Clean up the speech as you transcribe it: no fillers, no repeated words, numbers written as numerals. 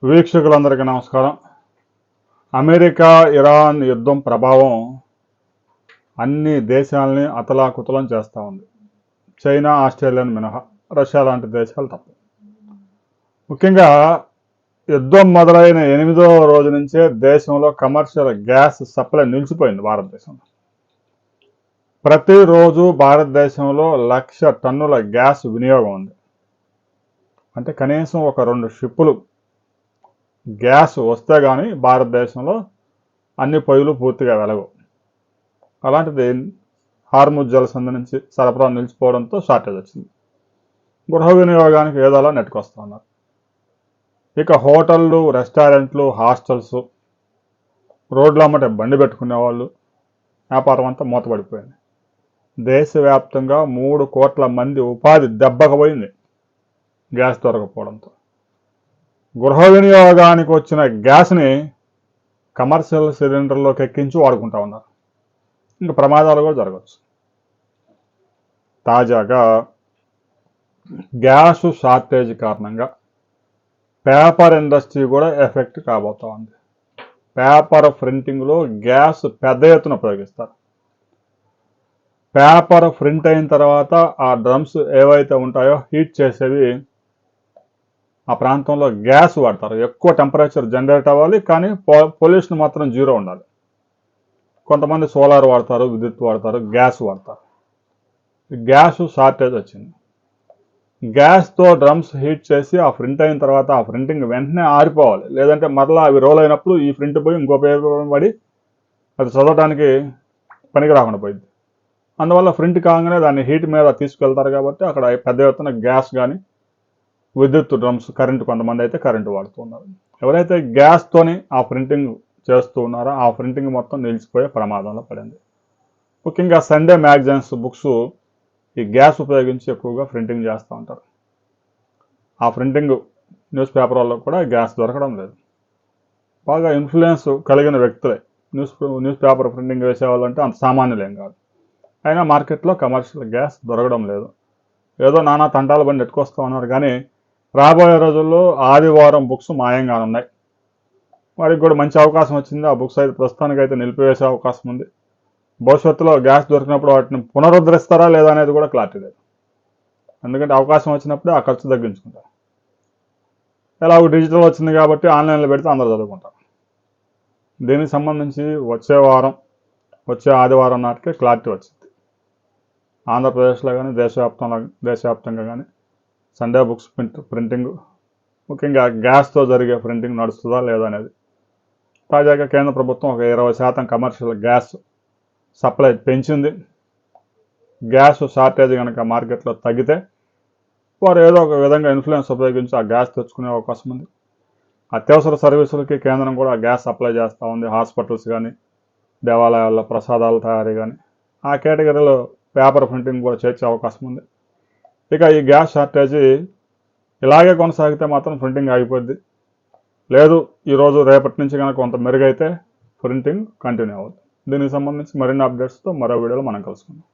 వీక్షకులందరికీ నమస్కారం. America Iran యుద్ధం ప్రభావం అన్ని దేశాలని అతలాకుతలం చేస్తూ ఉంది. చైనా, ఆస్ట్రేలియాను మినహా, రష్యా లాంటి దేశాలు తప్ప. ముఖ్యంగా యుద్ధం మొదలైన 8వ రోజు నుంచే దేశంలో కమర్షియల్ గ్యాస్ సప్లై నిలిచిపోయింది. భారతదేశంలో ప్రతిరోజు భారతదేశంలో 1,00,000 టన్నుల గ్యాస్ వినియోగం ఉంది. అంటే కనీసం ఒక 2 షిప్పులు గ్యాస్ వస్తే కానీ భారతదేశంలో అన్ని పొయ్యిలు పూర్తిగా వెలగవు. అలాంటిది హార్ముజ్ జలసంధి నుంచి సరఫరా నిలిచిపోవడంతో షార్టేజ్ వచ్చింది. గృహ వినియోగానికి ఏదోలా నెట్టుకొస్తా ఉన్నారు. ఇక హోటళ్ళు, రెస్టారెంట్లు, హాస్టల్స్, రోడ్ల అమ్మటే బండి పెట్టుకునే వాళ్ళు వ్యాపారం అంతా మూతపడిపోయింది. దేశవ్యాప్తంగా 3 కోట్ల మంది ఉపాధి దెబ్బకు పోయింది గ్యాస్ దొరకపోవడంతో. గృహ వినియోగానికి వచ్చిన గ్యాస్ని కమర్షియల్ సిలిండర్లోకి ఎక్కించి వాడుకుంటా ఉన్నారు. ఇంకా ప్రమాదాలు కూడా జరగవచ్చు. తాజాగా గ్యాస్ షార్టేజ్ కారణంగా పేపర్ ఇండస్ట్రీ కూడా ఎఫెక్ట్ కాబోతా ఉంది. పేపర్ ప్రింటింగ్లో గ్యాస్ పెద్ద ఎత్తున ఉపయోగిస్తారు. పేపర్ ప్రింట్ అయిన తర్వాత ఆ డ్రమ్స్ ఏవైతే ఉంటాయో హీట్ చేసేవి ఆ ప్రాంతంలో గ్యాస్ వాడతారు. ఎక్కువ టెంపరేచర్ జనరేట్ అవ్వాలి, కానీ పొల్యూషన్ మాత్రం 0 ఉండాలి. కొంతమంది సోలార్ వాడతారు, విద్యుత్ వాడతారు, గ్యాస్ వాడతారు. గ్యాస్ షార్టేజ్ వచ్చింది. గ్యాస్తో డ్రమ్స్ హీట్ చేసి ఆ ప్రింట్ అయిన తర్వాత ఆ ప్రింటింగ్ వెంటనే ఆరిపోవాలి. లేదంటే మరలా అవి రోల్ అయినప్పుడు ఈ ప్రింట్ పోయి ఇంకో పేపర్ పడి అది చదవడానికి పనికి రాకుండా పోయింది. అందువల్ల ప్రింట్ కాగానే దాన్ని హీట్ మీద తీసుకెళ్తారు కాబట్టి అక్కడ పెద్ద ఎత్తున గ్యాస్ కానీ విద్యుత్ డ్రమ్స్, కరెంటు, కొంతమంది అయితే కరెంటు వాడుతున్నారు. ఎవరైతే గ్యాస్తోని ఆ ప్రింటింగ్ చేస్తూ ఉన్నారో ఆ ప్రింటింగ్ మొత్తం నిలిచిపోయే ప్రమాదంలో పడింది. ముఖ్యంగా సండే మ్యాగజైన్స్, బుక్స్ ఈ గ్యాస్ ఉపయోగించి ఎక్కువగా ప్రింటింగ్ చేస్తూ ఉంటారు. ఆ ప్రింటింగ్ న్యూస్ పేపర్లలో కూడా గ్యాస్ దొరకడం లేదు. బాగా ఇన్ఫ్లుయెన్స్ కలిగిన వ్యక్తులే న్యూస్ పేపర్ ప్రింటింగ్ వేసేవాళ్ళంటే అంత సామాన్యులేం కాదు. అయినా మార్కెట్లో కమర్షియల్ గ్యాస్ దొరకడం లేదు. ఏదో నానా తంటాల బండి ఎట్టుకొస్తూ ఉన్నారు. కానీ రాబోయే రోజుల్లో ఆదివారం బుక్స్ మాయంగా ఉన్నాయి. వారికి కూడా మంచి అవకాశం వచ్చింది. ఆ బుక్స్ అయితే ప్రస్తుతానికి అయితే నిలిపివేసే అవకాశం ఉంది. భవిష్యత్తులో గ్యాస్ దొరికినప్పుడు వాటిని పునరుద్ధరిస్తారా లేదా అనేది కూడా క్లారిటీ లేదు. ఎందుకంటే అవకాశం వచ్చినప్పుడే ఆ ఖర్చు తగ్గించుకుంటారు. ఎలాగో డిజిటల్ వచ్చింది కాబట్టి ఆన్లైన్లో పెడితే అందరూ చదువుకుంటారు. దీనికి సంబంధించి వచ్చే ఆదివారం నాటికే క్లారిటీ వచ్చింది. ఆంధ్రప్రదేశ్లో కానీ దేశవ్యాప్తంగా కానీ సండే బుక్స్ ప్రింటింగ్, ముఖ్యంగా గ్యాస్తో జరిగే ప్రింటింగ్ నడుస్తుందా లేదా అనేది. తాజాగా కేంద్ర ప్రభుత్వం ఒక 20% కమర్షియల్ గ్యాస్ సప్లై పెంచింది. గ్యాస్ షార్టేజ్ కనుక మార్కెట్లో తగ్గితే వారు ఏదో ఒక విధంగా ఇన్ఫ్లుయెన్స్ ఉపయోగించి ఆ గ్యాస్ తెచ్చుకునే అవకాశం ఉంది. అత్యవసర సర్వీసులకి కేంద్రం కూడా గ్యాస్ సప్లై చేస్తూ ఉంది. హాస్పిటల్స్ కానీ, దేవాలయాల్లో ప్రసాదాల తయారీ కానీ, ఆ కేటగిరీలో పేపర్ ప్రింటింగ్ కూడా చేర్చే అవకాశం ఉంది. ఇక ఈ గ్యాస్ షార్టేజీ ఇలాగే కొనసాగితే మాత్రం ప్రింటింగ్ ఆగిపోద్ది. లేదు ఈరోజు రేపటి నుంచి కనుక కొంత మెరుగైతే ప్రింటింగ్ కంటిన్యూ అవుతుంది. దీనికి సంబంధించి మరిన్ని అప్డేట్స్తో మరో వీడియోలో మనం కలుసుకుందాం.